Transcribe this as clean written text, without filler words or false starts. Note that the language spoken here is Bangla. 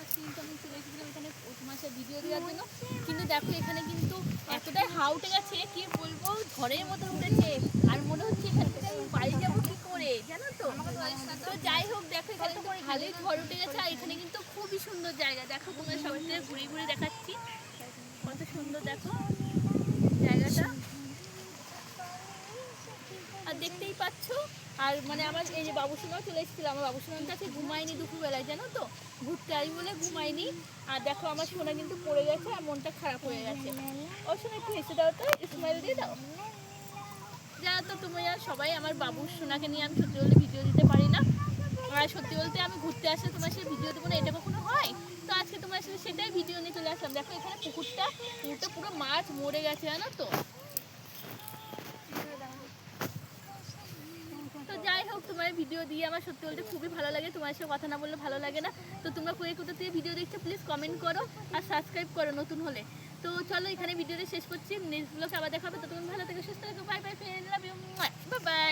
আজকে কিন্তু আমি চলে এসেছিলাম এখানে তোমার সাথে ভিডিও দেওয়ার জন্য, কিন্তু দেখো এখানে কিন্তু এতটাই হাওয়া উঠে গেছে কি বলবো, ঝড়ের মতো উঠেছে। আর মনে হচ্ছে এখান থেকে আমি বাড়ি যাবো কি করে জানো তো। তো যাই হোক দেখো এখানে কিন্তু ভালোই ঝড় উঠে গেছে, আর এখানে কিন্তু খুবই সুন্দর জায়গা। দেখো তোমার সবাই ঘুরে ঘুরে দেখাচ্ছি কত সুন্দর দেখো জায়গাটা, আর দেখতেই পাচ্ছ। আর মানে আমার এই যে বাবুসোনাও চলে এসেছিল, আমার বাবুসোনার কাছে ঘুমায়নি দুপুরবেলায় জানো তো, ঘুরতে আসি বলে ঘুমায়নি। আর দেখো আমার সোনা কিন্তু পড়ে গেছে আর মনটা খারাপ হয়ে গেছে। ও সোনা একটু হেসে দাও তো, স্মাইল দিয়ে দাও। জানো তো তুমি আর সবাই আমার বাবুর সোনাকে নিয়ে আমি সত্যি বলতে ভিডিও দিতে পারি না, আর সত্যি বলতে আমি ঘুরতে আসলে তোমার সাথে ভিডিও দেবো না এটা কখনো হয়। তো আজকে তোমার সাথে সেটাই ভিডিও নিয়ে চলে আসলাম। দেখো এখানে পুকুরটা পুরো মাছ মরে গেছে জানো তো। তো যাই হোক তোমার ভিডিও দিয়ে আমার সত্যি বলতে খুবই ভালো লাগে, তোমার সাথে কথা না বললে ভালো লাগে না। তো তোমরা কোথা থেকে ভিডিও দেখছো প্লিজ কমেন্ট করো আর সাবস্ক্রাইব করো নতুন হলে। তো চলো এখানে ভিডিওটা শেষ করছি, নেক্সট ব্লগে আবার দেখা হবে। তো তুমি ভালো থেকে সুস্থ থেকো, bye bye, love you, bye by.